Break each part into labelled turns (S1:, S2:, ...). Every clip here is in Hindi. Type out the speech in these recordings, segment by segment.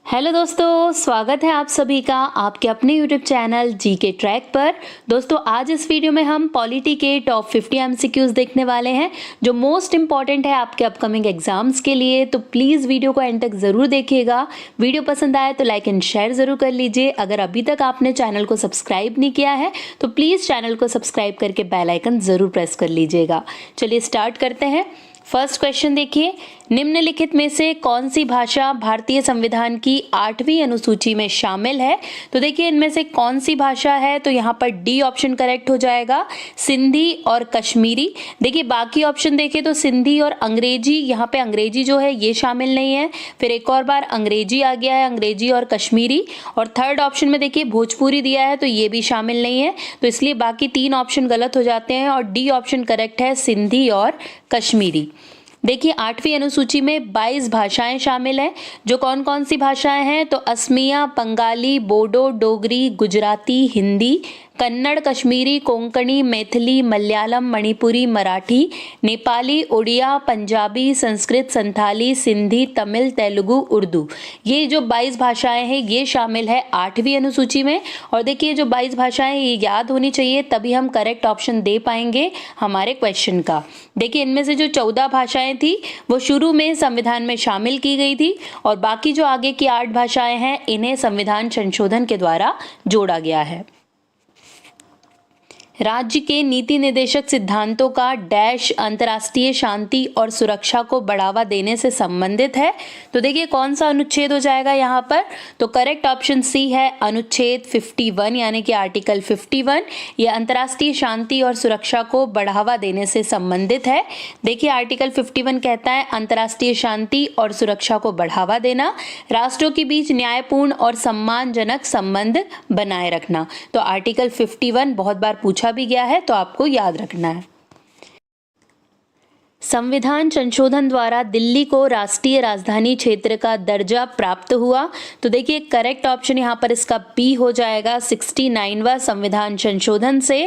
S1: हेलो दोस्तों, स्वागत है आप सभी का आपके अपने यूट्यूब चैनल जीके ट्रैक पर। दोस्तों आज इस वीडियो में हम पॉलिटी के टॉप 50 एमसीक्यूज देखने वाले हैं जो मोस्ट इंपॉर्टेंट है आपके अपकमिंग एग्जाम्स के लिए। तो प्लीज़ वीडियो को एंड तक ज़रूर देखिएगा। वीडियो पसंद आए तो लाइक एंड शेयर ज़रूर कर लीजिए। अगर अभी तक आपने चैनल को सब्सक्राइब नहीं किया है तो प्लीज़ चैनल को सब्सक्राइब करके बेल आइकन ज़रूर प्रेस कर लीजिएगा। चलिए स्टार्ट करते हैं। फर्स्ट क्वेश्चन देखिए, निम्नलिखित में से कौन सी भाषा भारतीय संविधान की 8वीं अनुसूची में शामिल है? तो देखिए इनमें से कौन सी भाषा है, तो यहाँ पर डी ऑप्शन करेक्ट हो जाएगा, सिंधी और कश्मीरी। देखिए बाकी ऑप्शन देखें तो सिंधी और अंग्रेजी, यहाँ पे अंग्रेजी जो है ये शामिल नहीं है। फिर एक और बार अंग्रेजी आ गया है, अंग्रेजी और कश्मीरी। और थर्ड ऑप्शन में देखिए भोजपुरी दिया है तो ये भी शामिल नहीं है, तो इसलिए बाकी तीन ऑप्शन गलत हो जाते हैं और डी ऑप्शन करेक्ट है, सिंधी और कश्मीरी। देखिए 8वीं अनुसूची में 22 भाषाएं शामिल हैं। जो कौन कौन सी भाषाएं हैं, तो असमिया, बंगाली, बोडो, डोगरी, गुजराती, हिंदी, कन्नड़, कश्मीरी, कोंकणी, मैथिली, मलयालम, मणिपुरी, मराठी, नेपाली, उड़िया, पंजाबी, संस्कृत, संथाली, सिंधी, तमिल, तेलुगु, उर्दू। ये जो 22 भाषाएं हैं ये शामिल है 8वीं अनुसूची में। और देखिए जो 22 भाषाएं ये याद होनी चाहिए तभी हम करेक्ट ऑप्शन दे पाएंगे हमारे क्वेश्चन का। देखिए इनमें से जो 14 भाषाएं थी वो शुरू में संविधान में शामिल की गई थी और बाकी जो आगे की 8 भाषाएं हैं इन्हें संविधान संशोधन के द्वारा जोड़ा गया है। राज्य के नीति निर्देशक सिद्धांतों का डैश अंतर्राष्ट्रीय शांति और सुरक्षा को बढ़ावा देने से संबंधित है। तो देखिए कौन सा अनुच्छेद हो जाएगा यहाँ पर, तो करेक्ट ऑप्शन सी है अनुच्छेद 51 यानी कि आर्टिकल 51। यह अंतर्राष्ट्रीय शांति और सुरक्षा को बढ़ावा देने से संबंधित है। देखिए आर्टिकल 51 कहता है अंतर्राष्ट्रीय शांति और सुरक्षा को बढ़ावा देना, राष्ट्रों के बीच न्यायपूर्ण और सम्मानजनक संबंध बनाए रखना। तो आर्टिकल 51 बहुत बार पूछा भी गया है तो आपको याद रखना है। संविधान संशोधन द्वारा दिल्ली को राष्ट्रीय राजधानी क्षेत्र का दर्जा प्राप्त हुआ। तो देखिए करेक्ट ऑप्शन यहाँ पर इसका बी हो जाएगा। 69वां संविधान संशोधन से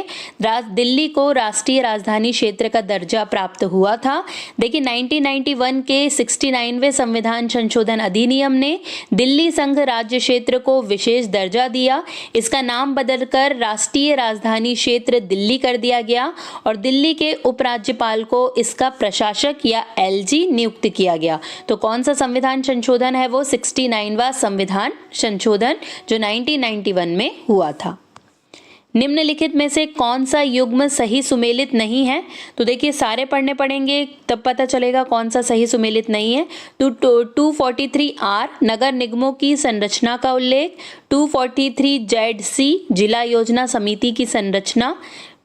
S1: दिल्ली को राष्ट्रीय राजधानी क्षेत्र का दर्जा प्राप्त हुआ था। देखिए 1991 के 69वें संविधान संशोधन अधिनियम ने दिल्ली संघ राज्य क्षेत्र को विशेष दर्जा दिया। इसका नाम बदलकर राष्ट्रीय राजधानी क्षेत्र दिल्ली कर दिया गया और दिल्ली के उपराज्यपाल को इसका प्रशासक या एलजी नियुक्त किया गया। तो कौन सा संविधान संशोधन है, वो 69वां संविधान संशोधन जो 1991 में हुआ था। निम्नलिखित में से कौन सा युग्म सही सुमेलित नहीं है? तो देखिए सारे पढ़ने पड़ेंगे तब पता चलेगा कौन सा सही सुमेलित नहीं है। तो 243R नगर निगमों की संरचना का उल्लेख, 243ZC जिला योजना समिति की संरचना,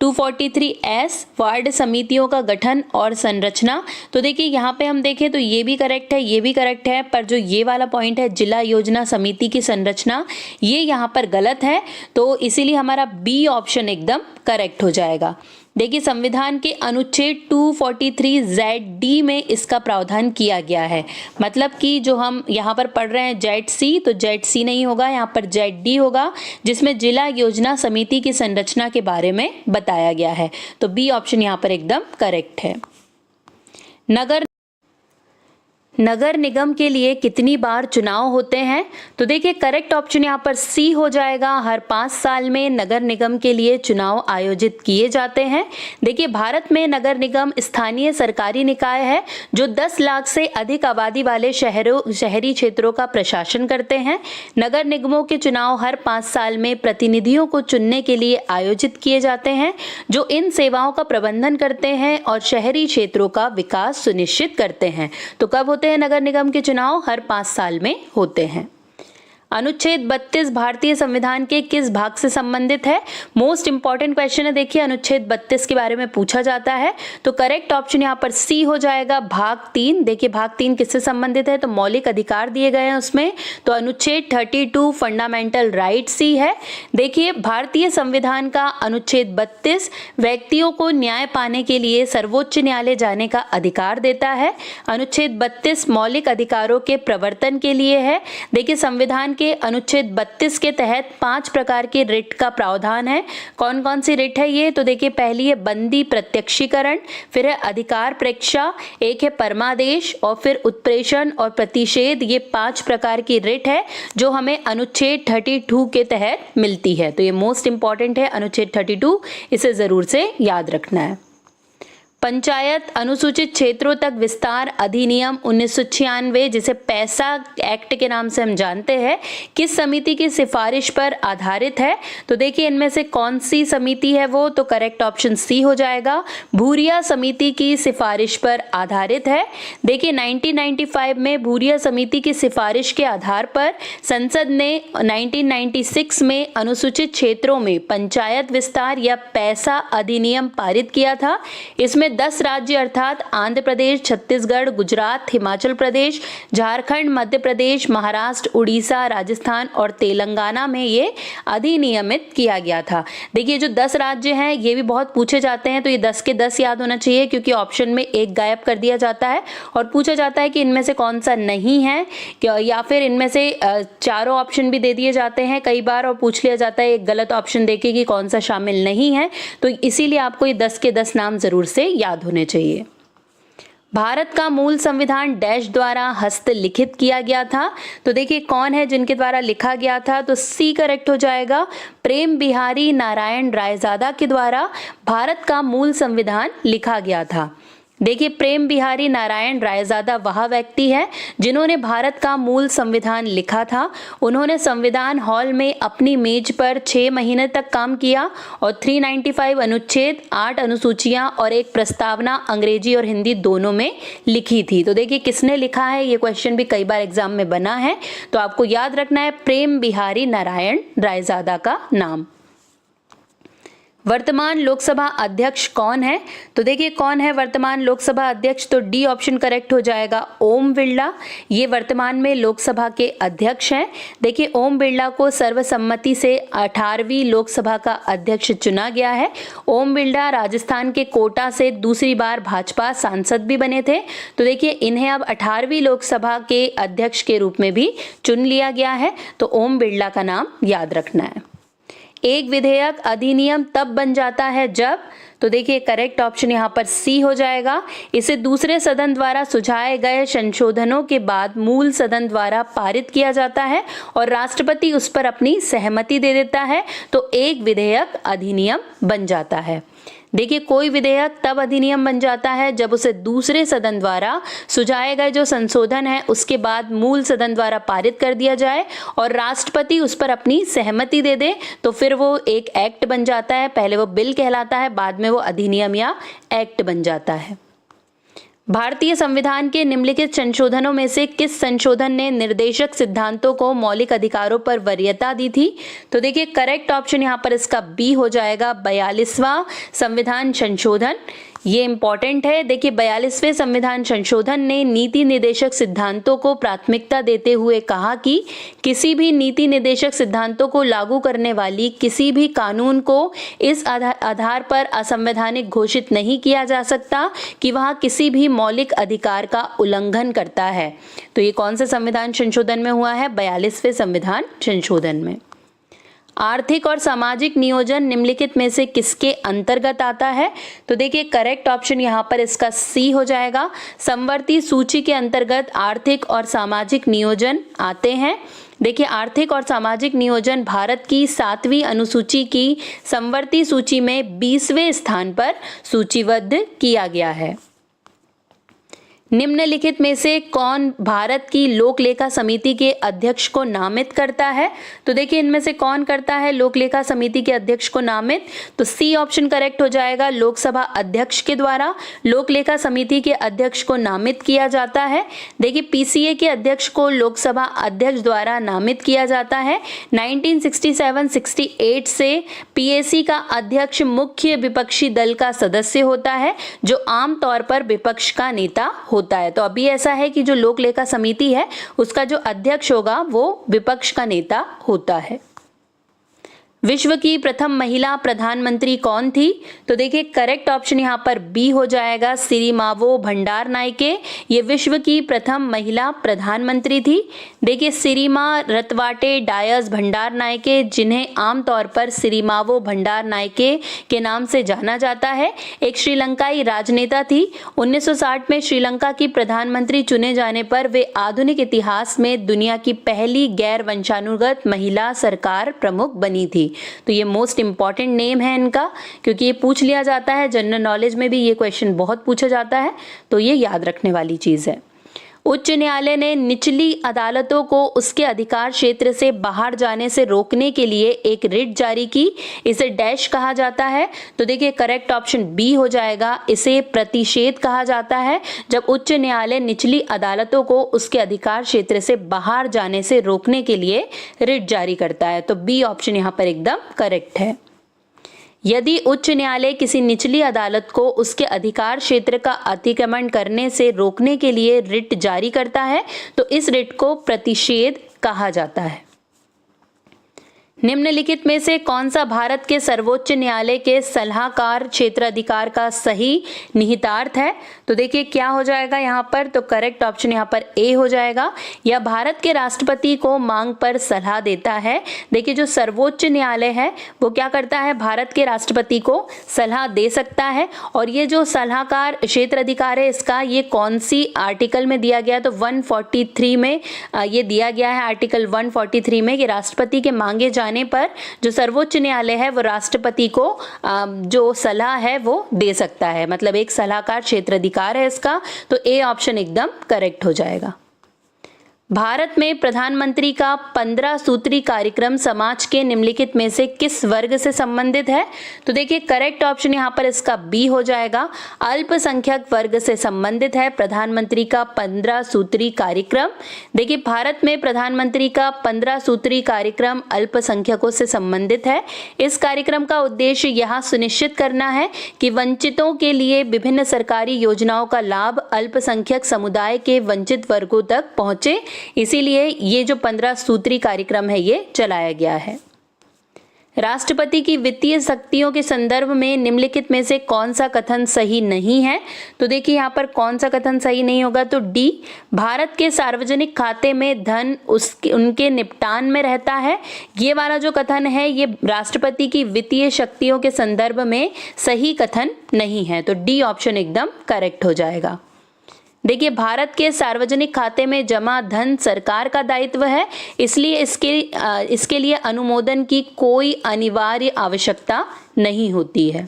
S1: 243S वार्ड समितियों का गठन और संरचना। तो देखिए यहाँ पे हम देखें तो ये भी करेक्ट है, ये भी करेक्ट है, पर जो ये वाला पॉइंट है जिला योजना समिति की संरचना ये यहाँ पर गलत है, तो इसीलिए हमारा बी ऑप्शन एकदम करेक्ट हो जाएगा। देखिए संविधान के अनुच्छेद 243ZD में इसका प्रावधान किया गया है। मतलब कि जो हम यहाँ पर पढ़ रहे हैं ZC, तो ZC नहीं होगा, यहाँ पर ZD होगा, जिसमें जिला योजना समिति की संरचना के बारे में बताया गया है। तो बी ऑप्शन यहाँ पर एकदम करेक्ट है। नगर निगम के लिए कितनी बार चुनाव होते हैं? तो देखिए करेक्ट ऑप्शन यहाँ पर सी हो जाएगा। हर 5 साल में नगर निगम के लिए चुनाव आयोजित किए जाते हैं। देखिए भारत में नगर निगम स्थानीय सरकारी निकाय है जो 10 लाख से अधिक आबादी वाले शहरी क्षेत्रों का प्रशासन करते हैं। नगर निगमों के चुनाव हर 5 साल में प्रतिनिधियों को चुनने के लिए आयोजित किए जाते हैं जो इन सेवाओं का प्रबंधन करते हैं और शहरी क्षेत्रों का विकास सुनिश्चित करते हैं। तो कब होते हैं नगर निगम के चुनाव? हर 5 साल में होते हैं। अनुच्छेद 32 भारतीय संविधान के किस भाग से संबंधित है? मोस्ट इंपॉर्टेंट क्वेश्चन है। देखिए अनुच्छेद 32 के बारे में पूछा जाता है, तो करेक्ट ऑप्शन यहाँ पर सी हो जाएगा, भाग 3। देखिए भाग 3 किससे संबंधित है, तो मौलिक अधिकार दिए गए हैं उसमें, तो अनुच्छेद 32 फंडामेंटल राइट सी है। देखिए भारतीय संविधान का अनुच्छेद 32 व्यक्तियों को न्याय पाने के लिए सर्वोच्च न्यायालय जाने का अधिकार देता है। अनुच्छेद 32 मौलिक अधिकारों के प्रवर्तन के लिए है। देखिए संविधान के अनुच्छेद 32 के तहत 5 प्रकार के रिट का प्रावधान है। कौन कौन सी रिट है ये? तो देखिए, पहली है बंदी प्रत्यक्षीकरण, फिर है अधिकार प्रेक्षा, एक है परमादेश और फिर उत्प्रेषण और प्रतिषेध। ये 5 प्रकार की रिट है जो हमें अनुच्छेद 32 के तहत मिलती है। तो ये मोस्ट इंपॉर्टेंट है अनुच्छेद 32, इसे जरूर से याद रखना है। पंचायत अनुसूचित क्षेत्रों तक विस्तार अधिनियम 1996, जिसे पैसा एक्ट के नाम से हम जानते हैं, किस समिति की सिफारिश पर आधारित है? तो देखिए, इनमें से कौन सी समिति है वो? तो करेक्ट ऑप्शन सी हो जाएगा, भूरिया समिति की सिफारिश पर आधारित है। देखिए, 1995 में भूरिया समिति की सिफारिश के आधार पर संसद ने 1996 में अनुसूचित क्षेत्रों में पंचायत विस्तार या पैसा अधिनियम पारित किया था। इसमें 10 राज्य अर्थात आंध्र प्रदेश, छत्तीसगढ़, गुजरात, हिमाचल प्रदेश, झारखंड, मध्य प्रदेश, महाराष्ट्र, उड़ीसा, राजस्थान और तेलंगाना में ये अधिनियमित किया गया था। देखिए, जो 10 राज्य हैं ये भी बहुत पूछे जाते हैं, तो ये 10 के 10 याद होना चाहिए, क्योंकि ऑप्शन में एक गायब कर दिया जाता है और पूछा जाता है कि इनमें से कौन सा नहीं है, या फिर इनमें से चारों ऑप्शन भी दे दिए जाते हैं कई बार और पूछ लिया जाता है एक गलत ऑप्शन देके कि कौन सा शामिल नहीं है। तो इसीलिए आपको ये 10 के 10 नाम जरूर से याद होने चाहिए। भारत का मूल संविधान डैश द्वारा हस्तलिखित किया गया था। तो देखिए, कौन है जिनके द्वारा लिखा गया था? तो सी करेक्ट हो जाएगा, प्रेम बिहारी नारायण रायजादा के द्वारा भारत का मूल संविधान लिखा गया था। देखिए, प्रेम बिहारी नारायण रायजादा वह व्यक्ति है जिन्होंने भारत का मूल संविधान लिखा था। उन्होंने संविधान हॉल में अपनी मेज पर 6 महीने तक काम किया और 395 अनुच्छेद, 8 अनुसूचियां और एक प्रस्तावना अंग्रेजी और हिंदी दोनों में लिखी थी। तो देखिए, किसने लिखा है, ये क्वेश्चन भी कई बार एग्जाम में बना है, तो आपको याद रखना है प्रेम बिहारी नारायण रायजादा का नाम। वर्तमान लोकसभा अध्यक्ष कौन है? तो देखिए, कौन है वर्तमान लोकसभा अध्यक्ष? तो डी ऑप्शन करेक्ट हो जाएगा, ओम बिरला। ये वर्तमान में लोकसभा के अध्यक्ष हैं। देखिए, ओम बिरला को सर्वसम्मति से 18वीं लोकसभा का अध्यक्ष चुना गया है। ओम बिरला राजस्थान के कोटा से दूसरी बार भाजपा सांसद भी बने थे। तो देखिए, इन्हें अब 18वीं लोकसभा के अध्यक्ष के रूप में भी चुन लिया गया है। तो ओम बिरला का नाम याद रखना है। एक विधेयक अधिनियम तब बन जाता है जब, तो देखिए करेक्ट ऑप्शन यहाँ पर सी हो जाएगा, इसे दूसरे सदन द्वारा सुझाए गए संशोधनों के बाद मूल सदन द्वारा पारित किया जाता है और राष्ट्रपति उस पर अपनी सहमति दे देता है, तो एक विधेयक अधिनियम बन जाता है। देखिए, कोई विधेयक तब अधिनियम बन जाता है जब उसे दूसरे सदन द्वारा सुझाए गए जो संशोधन है उसके बाद मूल सदन द्वारा पारित कर दिया जाए और राष्ट्रपति उस पर अपनी सहमति दे दे, तो फिर वो एक एक्ट बन जाता है। पहले वो बिल कहलाता है, बाद में वो अधिनियम या एक्ट बन जाता है। भारतीय संविधान के निम्नलिखित संशोधनों में से किस संशोधन ने निर्देशक सिद्धांतों को मौलिक अधिकारों पर वरीयता दी थी? तो देखिए, करेक्ट ऑप्शन यहाँ पर इसका बी हो जाएगा, 42वां संविधान संशोधन। ये इंपॉर्टेंट है। देखिए, 42वें संविधान संशोधन ने नीति निर्देशक सिद्धांतों को प्राथमिकता देते हुए कहा कि किसी भी नीति निर्देशक सिद्धांतों को लागू करने वाली किसी भी कानून को इस आधार पर असंवैधानिक घोषित नहीं किया जा सकता कि वह किसी भी मौलिक अधिकार का उल्लंघन करता है। तो ये कौन से संविधान संशोधन में हुआ है? 42वें संविधान संशोधन में। आर्थिक और सामाजिक नियोजन निम्नलिखित में से किसके अंतर्गत आता है? तो देखिए, करेक्ट ऑप्शन यहाँ पर इसका सी हो जाएगा, समवर्ती सूची के अंतर्गत आर्थिक और सामाजिक नियोजन आते हैं। देखिए, आर्थिक और सामाजिक नियोजन भारत की 7वीं अनुसूची की समवर्ती सूची में 20वें स्थान पर सूचीबद्ध किया गया है। निम्नलिखित में से कौन भारत की लोक लेखा समिति के अध्यक्ष को नामित करता है? तो देखिए, इनमें से कौन करता है लोक लेखा समिति के अध्यक्ष को नामित? तो सी ऑप्शन करेक्ट हो जाएगा, लोकसभा अध्यक्ष के द्वारा लोक लेखा समिति के अध्यक्ष को नामित किया जाता है। देखिए, पीसीए के अध्यक्ष को लोकसभा अध्यक्ष द्वारा नामित किया जाता है। 1967-68 से पीएसी का अध्यक्ष मुख्य विपक्षी दल का सदस्य होता है जो आमतौर पर विपक्ष का नेता होता है। तो अभी ऐसा है कि जो लोक लेखा समिति है उसका जो अध्यक्ष होगा वो विपक्ष का नेता होता है। विश्व की प्रथम महिला प्रधानमंत्री कौन थी? तो देखिए करेक्ट ऑप्शन यहाँ पर बी हो जाएगा, सिरिमावो भंडारनायके। ये विश्व की प्रथम महिला प्रधानमंत्री थी। देखिए सिरिमा रतवाटे डायस भंडारनायके, जिन्हें आमतौर पर सिरिमावो भंडारनायके के नाम से जाना जाता है, एक श्रीलंकाई राजनेता थी। 1960 में श्रीलंका की प्रधानमंत्री चुने जाने पर वे आधुनिक इतिहास में दुनिया की पहली गैर वंशानुगत महिला सरकार प्रमुख बनी थी। तो ये मोस्ट इंपॉर्टेंट नेम है इनका, क्योंकि ये पूछ लिया जाता है, जनरल नॉलेज में भी ये क्वेश्चन बहुत पूछा जाता है, तो ये याद रखने वाली चीज है। उच्च न्यायालय ने निचली अदालतों को उसके अधिकार क्षेत्र से बाहर जाने से रोकने के लिए एक रिट जारी की। इसे डैश कहा जाता है। तो देखिए करेक्ट ऑप्शन बी हो जाएगा, इसे प्रतिषेध कहा जाता है जब उच्च न्यायालय निचली अदालतों को उसके अधिकार क्षेत्र से बाहर जाने से रोकने के लिए रिट जारी करता है। तो बी ऑप्शन यहाँ पर एकदम करेक्ट है। यदि उच्च न्यायालय किसी निचली अदालत को उसके अधिकार क्षेत्र का अतिक्रमण करने से रोकने के लिए रिट जारी करता है तो इस रिट को प्रतिषेध कहा जाता है। निम्नलिखित में से कौन सा भारत के सर्वोच्च न्यायालय के सलाहकार क्षेत्राधिकार का सही निहितार्थ है? तो देखिए क्या हो जाएगा यहाँ पर, तो करेक्ट ऑप्शन यहाँ पर ए हो जाएगा। यह भारत के राष्ट्रपति को मांग पर सलाह देता है। देखिए जो सर्वोच्च न्यायालय है वो क्या करता है, भारत के राष्ट्रपति को सलाह दे सकता है। और ये जो सलाहकार क्षेत्राधिकार है इसका ये कौन सी आर्टिकल में दिया गया, तो 143 में ये दिया गया है। आर्टिकल 143 में कि राष्ट्रपति के मांगे जाने पर जो सर्वोच्च न्यायालय है वो राष्ट्रपति को जो सलाह है वो दे सकता है, मतलब एक सलाहकार क्षेत्राधिकार है इसका। तो ए ऑप्शन एकदम करेक्ट हो जाएगा। भारत में प्रधानमंत्री का 15 सूत्री कार्यक्रम समाज के निम्नलिखित में से किस वर्ग से संबंधित है? तो देखिए करेक्ट ऑप्शन यहाँ पर इसका बी हो जाएगा, अल्पसंख्यक वर्ग से संबंधित है प्रधानमंत्री का 15 सूत्री कार्यक्रम। देखिए भारत में प्रधानमंत्री का 15 सूत्री कार्यक्रम अल्पसंख्यकों से संबंधित है। इस कार्यक्रम का उद्देश्य यह सुनिश्चित करना है कि वंचितों के लिए विभिन्न सरकारी योजनाओं का लाभ अल्पसंख्यक समुदाय के वंचित वर्गों तक पहुंचे। इसीलिए ये जो 15 सूत्री कार्यक्रम है ये चलाया गया है। राष्ट्रपति की वित्तीय शक्तियों के संदर्भ में निम्नलिखित में से कौन सा कथन सही नहीं है? तो देखिए यहाँ पर कौन सा कथन सही नहीं होगा, तो डी, भारत के सार्वजनिक खाते में धन उनके निपटान में रहता है। ये वाला जो कथन है ये राष्ट्रपति की वित्तीय शक्तियों के संदर्भ में सही कथन नहीं है। तो डी ऑप्शन एकदम करेक्ट हो जाएगा। देखिए भारत के सार्वजनिक खाते में जमा धन सरकार का दायित्व है, इसलिए इसके लिए अनुमोदन की कोई अनिवार्य आवश्यकता नहीं होती है।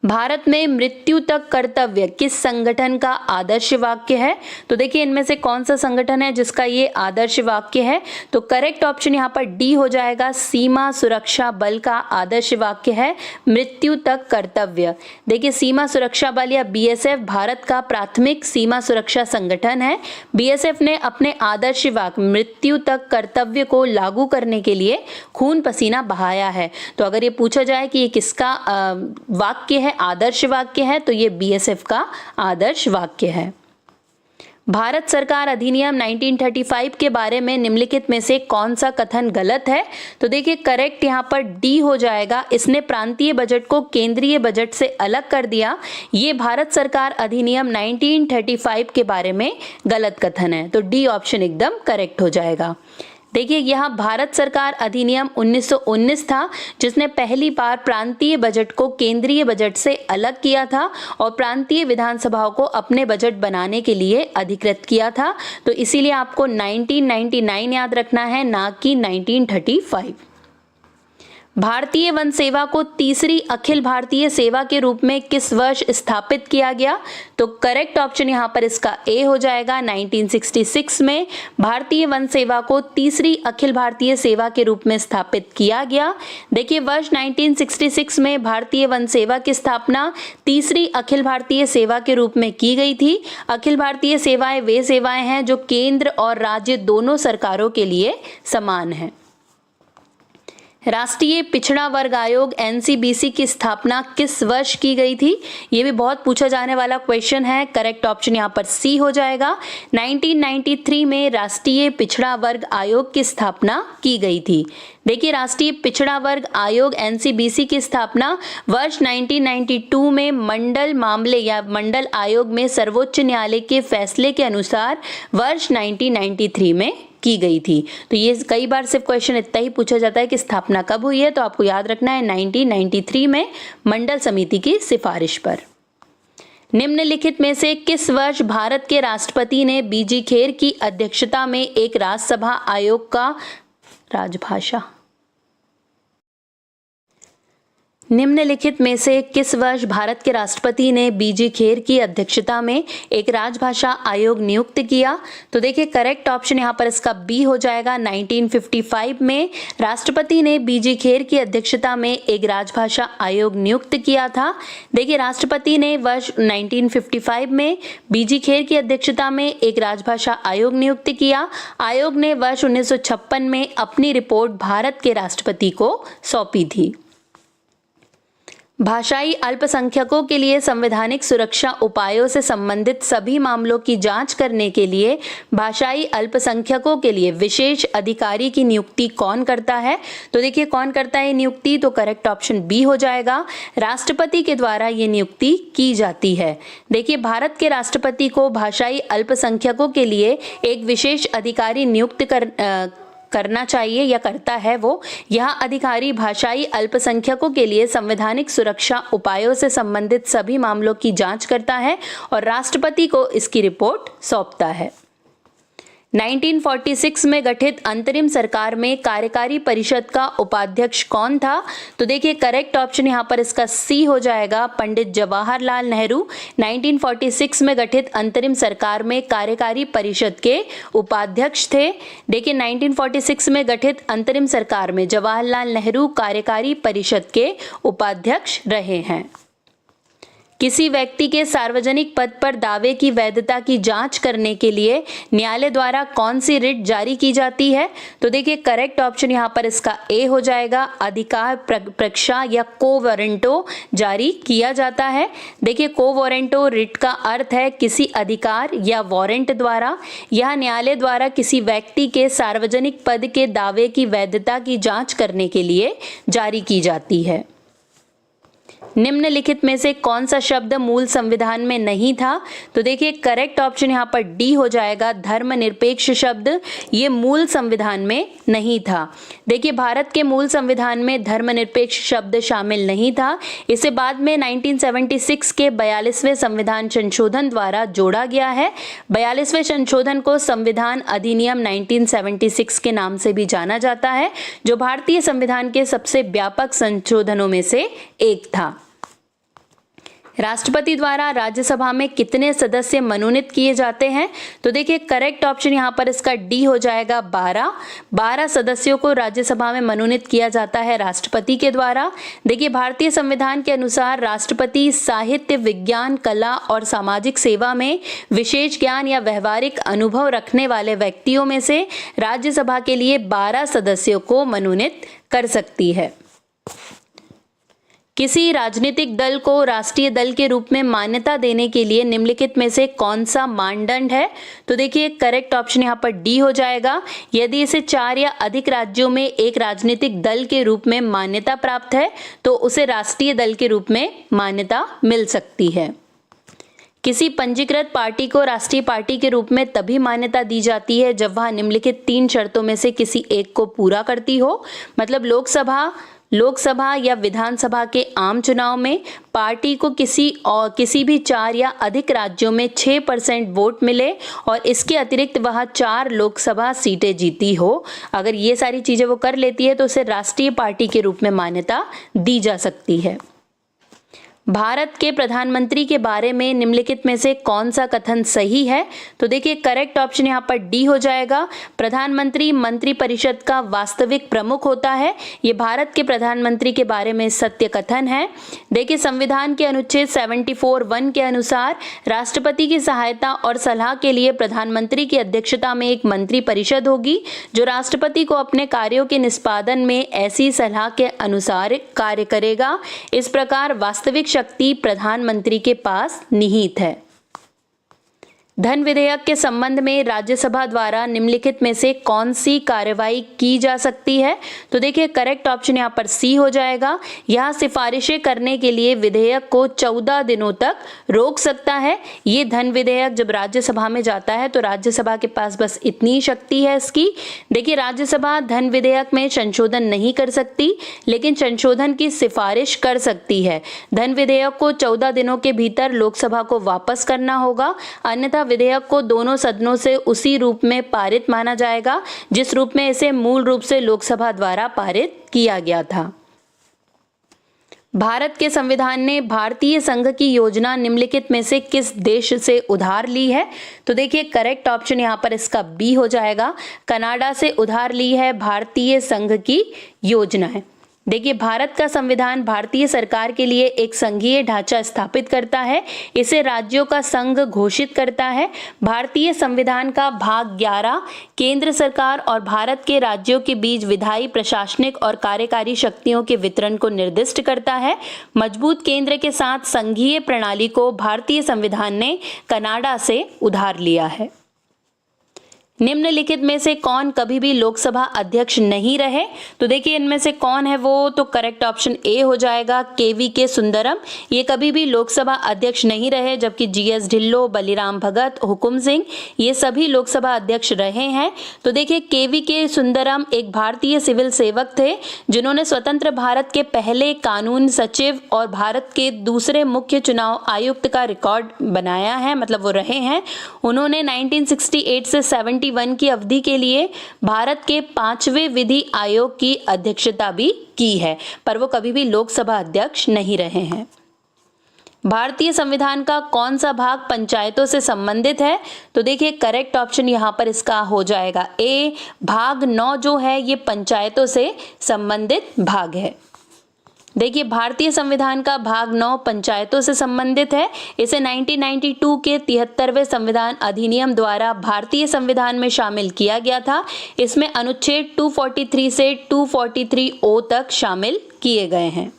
S1: भारत में मृत्यु तक कर्तव्य किस संगठन का आदर्श वाक्य है? तो देखिए इनमें से कौन सा संगठन है जिसका ये आदर्श वाक्य है? तो करेक्ट ऑप्शन यहाँ पर डी हो जाएगा, सीमा सुरक्षा बल का आदर्श वाक्य है मृत्यु तक कर्तव्य। देखिए सीमा सुरक्षा बल या बीएसएफ भारत का प्राथमिक सीमा सुरक्षा संगठन है। बीएसएफ ने अपने आदर्श वाक्य मृत्यु तक कर्तव्य को लागू करने के लिए खून पसीना बहाया है। तो अगर ये पूछा जाए कि ये किसका वाक्य है, आदर्श वाक्य है, तो ये बीएसएफ का आदर्श वाक्य है। भारत सरकार अधिनियम 1935 के बारे में निम्नलिखित में से कौन सा कथन गलत है? तो देखिए करेक्ट यहाँ पर डी हो जाएगा, इसने प्रांतीय बजट को केंद्रीय बजट से अलग कर दिया। ये भारत सरकार अधिनियम 1935 के बारे में गलत कथन है। तो डी ऑप्शन एकदम करेक्ट हो जाएगा। देखिए यह भारत सरकार अधिनियम 1919 था जिसने पहली बार प्रांतीय बजट को केंद्रीय बजट से अलग किया था और प्रांतीय विधानसभाओं को अपने बजट बनाने के लिए अधिकृत किया था। तो इसीलिए आपको 1999 याद रखना है, ना कि 1935। भारतीय वन सेवा को तीसरी अखिल भारतीय सेवा के रूप में किस वर्ष स्थापित किया गया? तो करेक्ट ऑप्शन यहाँ पर इसका ए हो जाएगा, 1966 में भारतीय वन सेवा को तीसरी अखिल भारतीय सेवा के रूप में स्थापित किया गया। देखिए वर्ष 1966 में भारतीय वन सेवा की स्थापना तीसरी अखिल भारतीय सेवा के रूप में की गई थी। अखिल भारतीय सेवाएं वे सेवाएं हैं जो केंद्र और राज्य दोनों सरकारों के लिए समान है। राष्ट्रीय पिछड़ा वर्ग आयोग एनसीबीसी की स्थापना किस वर्ष की गई थी? ये भी बहुत पूछा जाने वाला क्वेश्चन है। करेक्ट ऑप्शन यहाँ पर सी हो जाएगा। 1993 में राष्ट्रीय पिछड़ा वर्ग आयोग की स्थापना की गई थी। देखिए, राष्ट्रीय पिछड़ा वर्ग आयोग एनसीबीसी की स्थापना वर्ष 1992 में मंडल मामले या मंडल आयोग में सर्वोच्च न्यायालय के फैसले के अनुसार वर्ष 1993 में की गई थी। तो ये कई बार सिर्फ क्वेश्चन इतना ही पूछा जाता है कि स्थापना कब हुई है, तो आपको याद रखना है 1993 में मंडल समिति की सिफारिश पर। निम्नलिखित में से किस वर्ष भारत के राष्ट्रपति ने बीजी खेर की अध्यक्षता में एक राज्यसभा आयोग का राजभाषा निम्नलिखित में से किस वर्ष भारत के राष्ट्रपति ने बीजी खेर की अध्यक्षता में एक राजभाषा आयोग नियुक्त किया? तो देखिए, करेक्ट ऑप्शन यहाँ पर इसका बी हो जाएगा। 1955 में राष्ट्रपति ने बीजी खेर की अध्यक्षता में एक राजभाषा आयोग नियुक्त किया था। देखिए, राष्ट्रपति ने वर्ष 1955 में बीजी खेर की अध्यक्षता में एक राजभाषा आयोग नियुक्त किया। आयोग ने वर्ष 1956 में अपनी रिपोर्ट भारत के राष्ट्रपति को सौंपी थी। भाषाई अल्पसंख्यकों के लिए संवैधानिक सुरक्षा उपायों से संबंधित सभी मामलों की जांच करने के लिए भाषाई अल्पसंख्यकों के लिए विशेष अधिकारी की नियुक्ति कौन करता है? तो देखिए, कौन करता है ये नियुक्ति? तो करेक्ट ऑप्शन बी हो जाएगा। राष्ट्रपति के द्वारा ये नियुक्ति की जाती है। देखिए, भारत के राष्ट्रपति को भाषाई अल्पसंख्यकों के लिए एक विशेष अधिकारी नियुक्त करना चाहिए या करता है वो। यह अधिकारी भाषाई अल्पसंख्यकों के लिए संवैधानिक सुरक्षा उपायों से संबंधित सभी मामलों की जांच करता है और राष्ट्रपति को इसकी रिपोर्ट सौंपता है। 1946 में गठित अंतरिम सरकार में कार्यकारी परिषद का उपाध्यक्ष कौन था? तो देखिए, करेक्ट ऑप्शन यहाँ पर इसका सी हो जाएगा, पंडित जवाहरलाल नेहरू। 1946 में गठित अंतरिम सरकार में कार्यकारी परिषद के उपाध्यक्ष थे। देखिए, 1946 में गठित अंतरिम सरकार में जवाहरलाल नेहरू कार्यकारी परिषद के उपाध्यक्ष रहे हैं। किसी व्यक्ति के सार्वजनिक पद पर दावे की वैधता की जांच करने के लिए न्यायालय द्वारा कौन सी रिट जारी की जाती है? तो देखिए, करेक्ट ऑप्शन यहाँ पर इसका ए हो जाएगा, अधिकार प्रक्षा या को वारंटो जारी किया जाता है। देखिए, को वारंटो रिट का अर्थ है किसी अधिकार या वारंट द्वारा। यह न्यायालय द्वारा किसी व्यक्ति के सार्वजनिक पद के दावे की वैधता की जांच करने के लिए जारी की जाती है। निम्नलिखित में से कौन सा शब्द मूल संविधान में नहीं था? तो देखिए, करेक्ट ऑप्शन यहाँ पर डी हो जाएगा, धर्मनिरपेक्ष शब्द। ये मूल संविधान में नहीं था। देखिए, भारत के मूल संविधान में धर्मनिरपेक्ष शब्द शामिल नहीं था। इसे बाद में 1976 के 42वें संविधान संशोधन द्वारा जोड़ा गया है। 42वें संशोधन को संविधान अधिनियम 1976 के नाम से भी जाना जाता है, जो भारतीय संविधान के सबसे व्यापक संशोधनों में से एक था। राष्ट्रपति द्वारा राज्यसभा में कितने सदस्य मनोनीत किए जाते हैं? तो देखिए, करेक्ट ऑप्शन यहाँ पर इसका डी हो जाएगा, 12 सदस्यों को राज्यसभा में मनोनीत किया जाता है राष्ट्रपति के द्वारा। देखिए, भारतीय संविधान के अनुसार राष्ट्रपति साहित्य, विज्ञान, कला और सामाजिक सेवा में विशेष ज्ञान या व्यवहारिक अनुभव रखने वाले व्यक्तियों में से राज्यसभा के लिए 12 सदस्यों को मनोनीत कर सकती है। किसी राजनीतिक दल को राष्ट्रीय दल के रूप में मान्यता देने के लिए निम्नलिखित में से कौन सा मानदंड है? तो देखिए, करेक्ट ऑप्शन यहाँ पर डी हो जाएगा, यदि इसे 4 या अधिक राज्यों में एक राजनीतिक दल के रूप में मान्यता प्राप्त है तो उसे राष्ट्रीय दल के रूप में मान्यता मिल सकती है। किसी पंजीकृत पार्टी को राष्ट्रीय पार्टी के रूप में तभी मान्यता दी जाती है जब वह निम्नलिखित 3 शर्तों में से किसी एक को पूरा करती हो। मतलब लोकसभा या विधानसभा के आम चुनाव में पार्टी को किसी भी 4 या अधिक राज्यों में 6% वोट मिले और इसके अतिरिक्त वह 4 लोकसभा सीटें जीती हो। अगर ये सारी चीजें वो कर लेती है तो उसे राष्ट्रीय पार्टी के रूप में मान्यता दी जा सकती है। भारत के प्रधानमंत्री के बारे में निम्नलिखित में से कौन सा कथन सही है? तो देखिए करेक्ट ऑप्शन यहाँ पर डी हो जाएगा। प्रधानमंत्री मंत्रिपरिषद का वास्तविक प्रमुख होता है। ये भारत के प्रधानमंत्री के बारे में सत्य कथन है। देखिए संविधान के अनुच्छेद 74(1) के अनुसार राष्ट्रपति की सहायता और सलाह के लिए प्रधानमंत्री की अध्यक्षता में एक मंत्रिपरिषद होगी जो राष्ट्रपति को अपने कार्यों के निष्पादन में ऐसी सलाह के अनुसार कार्य करेगा। इस प्रकार वास्तविक शक्ति प्रधानमंत्री के पास निहित है। धन विधेयक के संबंध में राज्यसभा द्वारा निम्नलिखित में से कौन सी कार्रवाई की जा सकती है? तो देखिए करेक्ट ऑप्शन यहाँ पर सी हो जाएगा। यह सिफारिशें करने के लिए विधेयक को 14 दिनों तक रोक सकता है। ये धन विधेयक जब राज्यसभा में जाता है तो राज्यसभा के पास बस इतनी शक्ति है इसकी। देखिए राज्यसभा धन विधेयक में संशोधन नहीं कर सकती, लेकिन संशोधन की सिफारिश कर सकती है। धन विधेयक को 14 दिनों के भीतर लोकसभा को वापस करना होगा, अन्यथा विधेयक को दोनों सदनों से उसी रूप में पारित माना जाएगा जिस रूप में इसे मूल रूप से लोकसभा द्वारा पारित किया गया था। भारत के संविधान ने भारतीय संघ की योजना निम्नलिखित में से किस देश से उधार ली है? तो देखिए करेक्ट ऑप्शन यहाँ पर इसका बी हो जाएगा। कनाडा से उधार ली है भारतीय संघ की योजना है। देखिए भारत का संविधान भारतीय सरकार के लिए एक संघीय ढांचा स्थापित करता है, इसे राज्यों का संघ घोषित करता है। भारतीय संविधान का भाग 11 केंद्र सरकार और भारत के राज्यों के बीच विधायी, प्रशासनिक और कार्यकारी शक्तियों के वितरण को निर्दिष्ट करता है। मजबूत केंद्र के साथ संघीय प्रणाली को भारतीय संविधान ने कनाडा से उधार लिया है। निम्नलिखित में से कौन कभी भी लोकसभा अध्यक्ष नहीं रहे? तो देखिए इनमें से कौन है वो, तो करेक्ट ऑप्शन ए हो जाएगा, के सुंदरम। ये कभी भी लोकसभा अध्यक्ष नहीं रहे, जबकि जीएस ढिल्लो, बलिराम भगत, हुकुम सिंह ये सभी लोकसभा अध्यक्ष रहे हैं। तो देखिए के सुंदरम एक भारतीय सिविल सेवक थे जिन्होंने स्वतंत्र भारत के पहले कानून सचिव और भारत के दूसरे मुख्य चुनाव आयुक्त का रिकॉर्ड बनाया है, मतलब वो रहे हैं। उन्होंने 1968 से 71 की अवधि के लिए भारत के 5वें विधि आयोग की अध्यक्षता भी की है, पर वो कभी भी लोकसभा अध्यक्ष नहीं रहे हैं। भारतीय संविधान का कौन सा भाग पंचायतों से संबंधित है? तो देखिए करेक्ट ऑप्शन यहाँ पर इसका हो जाएगा ए, भाग 9 जो है ये पंचायतों से संबंधित भाग है। देखिए भारतीय संविधान का भाग 9 पंचायतों से संबंधित है। इसे 1992 के 73वें संविधान अधिनियम द्वारा भारतीय संविधान में शामिल किया गया था। इसमें अनुच्छेद 243 से 243(ओ) तक शामिल किए गए हैं।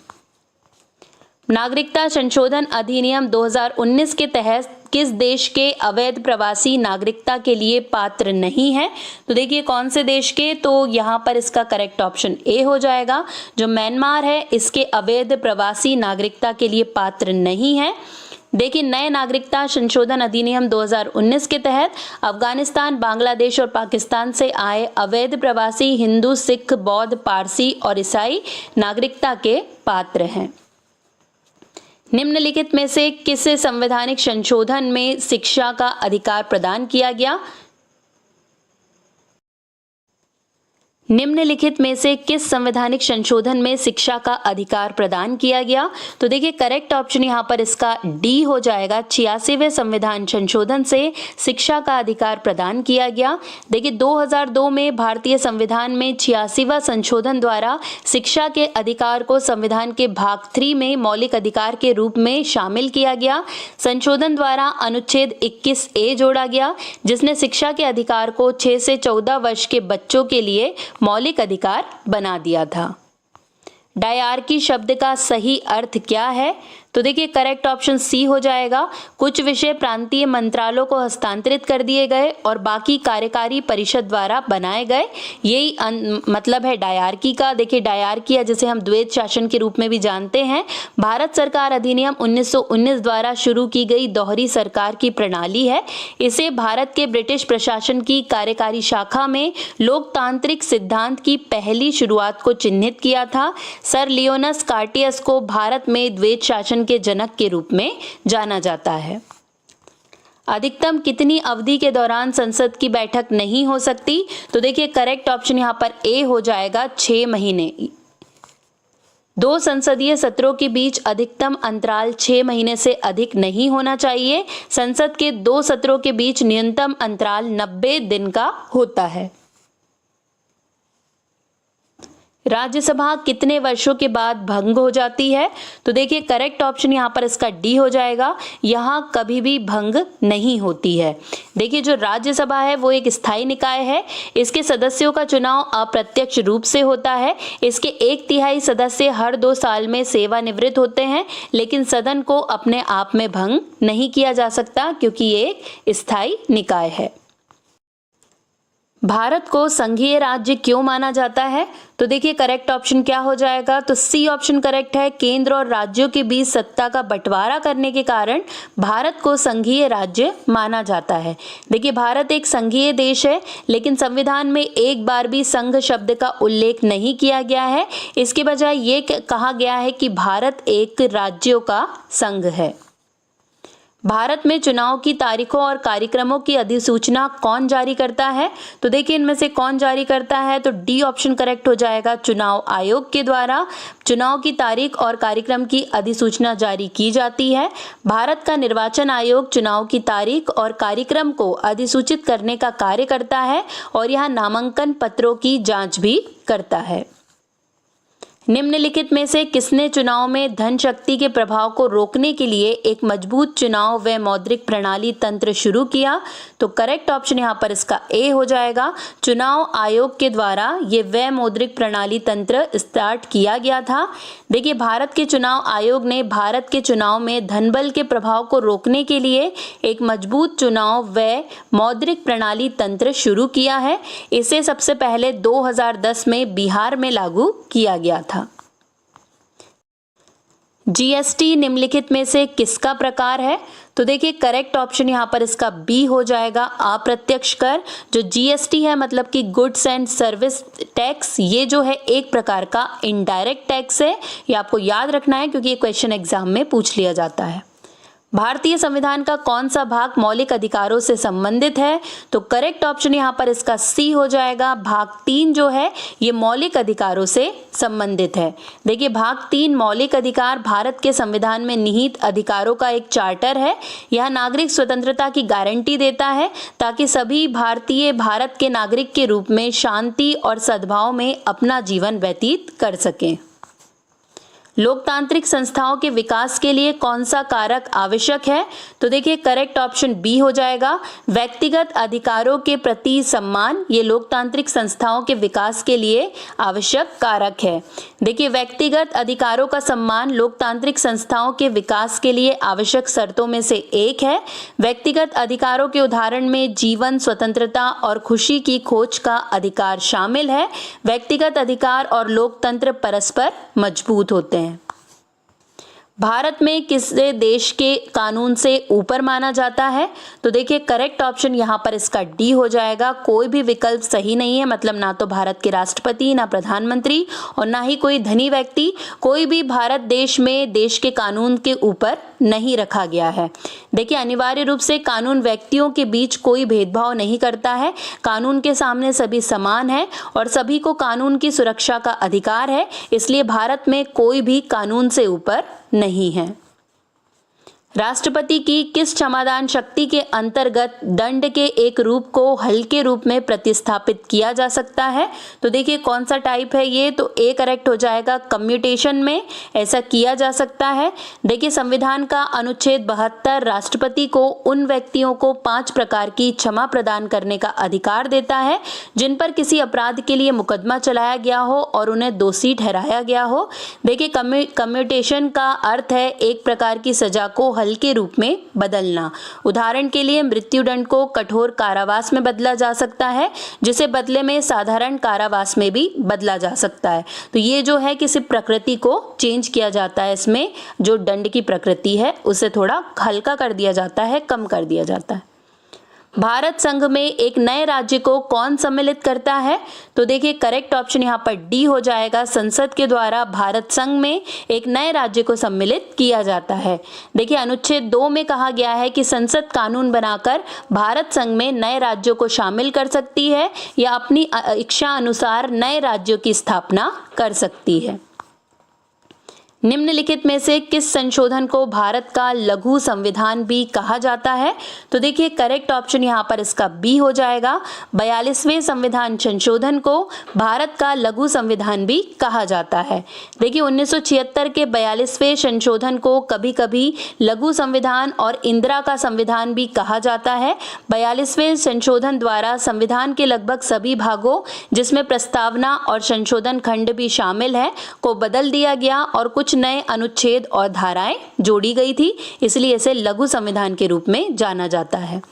S1: नागरिकता संशोधन अधिनियम 2019 के तहत किस देश के अवैध प्रवासी नागरिकता के लिए पात्र नहीं है? तो देखिए कौन से देश के, तो यहाँ पर इसका करेक्ट ऑप्शन ए हो जाएगा। जो म्यांमार है इसके अवैध प्रवासी नागरिकता के लिए पात्र नहीं है। देखिए नए नागरिकता संशोधन अधिनियम 2019 के तहत अफगानिस्तान, बांग्लादेश और पाकिस्तान से आए अवैध प्रवासी हिंदू, सिख, बौद्ध, पारसी और ईसाई नागरिकता के पात्र हैं। निम्नलिखित में से किस संवैधानिक संशोधन में शिक्षा का अधिकार प्रदान किया गया? निम्नलिखित में से किस संवैधानिक संशोधन में शिक्षा का अधिकार प्रदान किया गया? तो देखिए करेक्ट ऑप्शन यहाँ पर इसका डी हो जाएगा। 86वें संविधान संशोधन से शिक्षा का अधिकार प्रदान किया गया। देखिए 2002 में भारतीय संविधान में 86वां संशोधन द्वारा शिक्षा के अधिकार को संविधान के भाग 3 में मौलिक अधिकार के रूप में शामिल किया गया। संशोधन द्वारा अनुच्छेद 21(a) जोड़ा गया, जिसने शिक्षा के अधिकार को 6 से 14 वर्ष के बच्चों के लिए मौलिक अधिकार बना दिया था। डायआर्की शब्द का सही अर्थ क्या है? तो देखिए करेक्ट ऑप्शन सी हो जाएगा। कुछ विषय प्रांतीय मंत्रालयों को हस्तांतरित कर दिए गए और बाकी कार्यकारी परिषद द्वारा बनाए गए, यही मतलब है डायआर्की का। देखिए डायआर्की जिसे हम द्वैत शासन के रूप में भी जानते हैं, भारत सरकार अधिनियम 1919 द्वारा शुरू की गई दोहरी सरकार की प्रणाली है। इसे भारत के ब्रिटिश प्रशासन की कार्यकारी शाखा में लोकतांत्रिक सिद्धांत की पहली शुरुआत को चिन्हित किया था। सर लियोनस कार्टियस को भारत में द्वैत शासन के जनक के रूप में जाना जाता है। अधिकतम कितनी अवधि के दौरान संसद की बैठक नहीं हो सकती? तो देखिए करेक्ट ऑप्शन यहाँ पर ए हो जाएगा, 6 महीने। दो संसदीय सत्रों के बीच अधिकतम अंतराल 6 महीने से अधिक नहीं होना चाहिए। संसद के 2 सत्रों के बीच न्यूनतम अंतराल 90 दिन का होता है। राज्यसभा कितने वर्षों के बाद भंग हो जाती है? तो देखिए करेक्ट ऑप्शन यहाँ पर इसका डी हो जाएगा। यहाँ कभी भी भंग नहीं होती है। देखिए जो राज्यसभा है वो एक स्थायी निकाय है। इसके सदस्यों का चुनाव अप्रत्यक्ष रूप से होता है। इसके 1/3 सदस्य हर 2 साल में सेवानिवृत्त होते हैं, लेकिन सदन को अपने आप में भंग नहीं किया जा सकता क्योंकि ये एक स्थायी निकाय है। भारत को संघीय राज्य क्यों माना जाता है? तो देखिए करेक्ट ऑप्शन क्या हो जाएगा? तो सी ऑप्शन करेक्ट है। केंद्र और राज्यों के बीच सत्ता का बंटवारा करने के कारण भारत को संघीय राज्य माना जाता है। देखिए भारत एक संघीय देश है, लेकिन संविधान में एक बार भी संघ शब्द का उल्लेख नहीं किया गया है। इसके बजाय ये कहा गया है कि भारत एक राज्यों का संघ है। भारत में चुनाव की तारीखों और कार्यक्रमों की अधिसूचना कौन जारी करता है? तो देखिए इनमें से कौन जारी करता है? तो डी ऑप्शन करेक्ट हो जाएगा। चुनाव आयोग के द्वारा चुनाव की तारीख और कार्यक्रम की अधिसूचना जारी की जाती है। भारत का निर्वाचन आयोग चुनाव की तारीख और कार्यक्रम को अधिसूचित करने का कार्य करता है और यह नामांकन पत्रों की जांच भी करता है। निम्नलिखित में से किसने चुनाव में धन शक्ति के प्रभाव को रोकने के लिए एक मजबूत चुनाव व मौद्रिक प्रणाली तंत्र शुरू किया? तो करेक्ट ऑप्शन यहाँ पर इसका ए हो जाएगा। चुनाव आयोग के द्वारा ये व मौद्रिक प्रणाली तंत्र स्टार्ट किया गया था। देखिए भारत के चुनाव आयोग ने भारत के चुनाव में धनबल के प्रभाव को रोकने के लिए एक मजबूत चुनाव व मौद्रिक प्रणाली तंत्र शुरू किया है। इसे सबसे पहले 2010 में बिहार में लागू किया गया था। जीएसटी निम्नलिखित में से किसका प्रकार है? तो देखिए करेक्ट ऑप्शन यहाँ पर इसका बी हो जाएगा। अप्रत्यक्ष कर जो जीएसटी है मतलब कि गुड्स एंड सर्विस टैक्स, ये जो है एक प्रकार का इनडायरेक्ट टैक्स है। ये आपको याद रखना है क्योंकि ये क्वेश्चन एग्जाम में पूछ लिया जाता है। भारतीय संविधान का कौन सा भाग मौलिक अधिकारों से संबंधित है? तो करेक्ट ऑप्शन यहाँ पर इसका सी हो जाएगा। भाग 3 जो है ये मौलिक अधिकारों से संबंधित है। देखिए भाग 3 मौलिक अधिकार भारत के संविधान में निहित अधिकारों का एक चार्टर है। यह नागरिक स्वतंत्रता की गारंटी देता है ताकि सभी भारतीय भारत के नागरिक के रूप में शांति और सद्भाव में अपना जीवन व्यतीत कर सकें। लोकतांत्रिक संस्थाओं के विकास के लिए कौन सा कारक आवश्यक है? तो देखिए करेक्ट ऑप्शन बी हो जाएगा। व्यक्तिगत अधिकारों के प्रति सम्मान ये लोकतांत्रिक संस्थाओं के विकास के लिए आवश्यक कारक है। देखिए व्यक्तिगत अधिकारों का सम्मान लोकतांत्रिक संस्थाओं के विकास के लिए आवश्यक शर्तों में से एक है। व्यक्तिगत अधिकारों के उदाहरण में जीवन, स्वतंत्रता और खुशी की खोज का अधिकार शामिल है। व्यक्तिगत अधिकार और लोकतंत्र परस्पर मजबूत होते हैं। भारत में किसे देश के कानून से ऊपर माना जाता है? तो देखिए करेक्ट ऑप्शन यहाँ पर इसका डी हो जाएगा। कोई भी विकल्प सही नहीं है, मतलब ना तो भारत के राष्ट्रपति, ना प्रधानमंत्री और ना ही कोई धनी व्यक्ति। कोई भी भारत देश में देश के कानून के ऊपर नहीं रखा गया है। देखिए अनिवार्य रूप से कानून व्यक्तियों के बीच कोई भेदभाव नहीं करता है। कानून के सामने सभी समान हैं और सभी को कानून की सुरक्षा का अधिकार है। इसलिए भारत में कोई भी कानून से ऊपर नहीं है। राष्ट्रपति की किस क्षमादान शक्ति के अंतर्गत दंड के एक रूप को हल्के रूप में प्रतिस्थापित किया जा सकता है? तो देखिए कौन सा टाइप है ये? तो ए करेक्ट हो जाएगा। कम्यूटेशन में ऐसा किया जा सकता है। देखिए संविधान का अनुच्छेद 72 राष्ट्रपति को उन व्यक्तियों को 5 प्रकार की क्षमा प्रदान करने का अधिकार देता है जिन पर किसी अपराध के लिए मुकदमा चलाया गया हो और उन्हें दोषी ठहराया गया हो। देखिए कम्यूटेशन का अर्थ है एक प्रकार की सजा को हल्के रूप में बदलना। उदाहरण के लिए मृत्युदंड को कठोर कारावास में बदला जा सकता है, जिसे बदले में साधारण कारावास में भी बदला जा सकता है। तो ये जो है किसी प्रकृति को चेंज किया जाता है, इसमें जो दंड की प्रकृति है उसे थोड़ा हल्का कर दिया जाता है, कम कर दिया जाता है। भारत संघ में एक नए राज्य को कौन सम्मिलित करता है? तो देखिए करेक्ट ऑप्शन यहाँ पर डी हो जाएगा। संसद के द्वारा भारत संघ में एक नए राज्य को सम्मिलित किया जाता है। देखिए अनुच्छेद 2 में कहा गया है कि संसद कानून बनाकर भारत संघ में नए राज्यों को शामिल कर सकती है या अपनी इच्छा अनुसार नए राज्यों की स्थापना कर सकती है। निम्नलिखित में से किस संशोधन को भारत का लघु संविधान भी कहा जाता है? तो देखिए करेक्ट ऑप्शन यहाँ पर इसका बी हो जाएगा। 42वें संविधान संशोधन को भारत का लघु संविधान भी कहा जाता है। देखिए 1976 के 42वें संशोधन को कभी कभी लघु संविधान और इंदिरा का संविधान भी कहा जाता है। 42वें संशोधन द्वारा संविधान के लगभग सभी भागों, जिसमें प्रस्तावना और संशोधन खंड भी शामिल है, को बदल दिया गया और कुछ नए अनुच्छेद और धाराएं जोड़ी गई थी, इसलिए इसे लघु संविधान के रूप में जाना जाता है।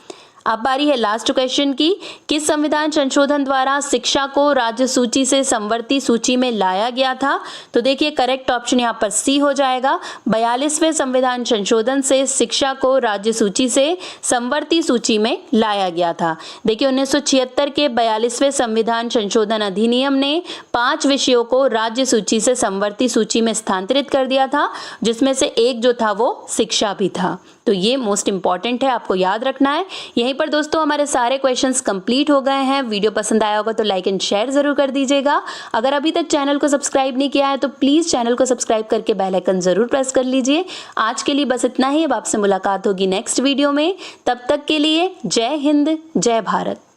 S1: अब बारी है लास्ट क्वेश्चन की। किस संविधान संशोधन द्वारा शिक्षा को राज्य सूची से संवर्ती सूची में लाया गया था? तो देखिए करेक्ट ऑप्शन यहाँ पर सी हो जाएगा। 42वें संविधान संशोधन से शिक्षा को राज्य सूची से संवर्ती सूची में लाया गया था। देखिए 1976 के 42वें संविधान संशोधन अधिनियम ने 5 विषयों को राज्य सूची से संवर्ती सूची में स्थानांतरित कर दिया था, जिसमें से एक जो था वो शिक्षा भी था। तो ये मोस्ट इंपॉर्टेंट है, आपको याद रखना है। यहीं पर दोस्तों हमारे सारे क्वेश्चंस कंप्लीट हो गए हैं। वीडियो पसंद आया होगा तो लाइक एंड शेयर जरूर कर दीजिएगा। अगर अभी तक चैनल को सब्सक्राइब नहीं किया है तो प्लीज चैनल को सब्सक्राइब करके बेल आइकन जरूर प्रेस कर लीजिए। आज के लिए बस इतना ही। अब आपसे मुलाकात होगी नेक्स्ट वीडियो में। तब तक के लिए जय हिंद, जय भारत।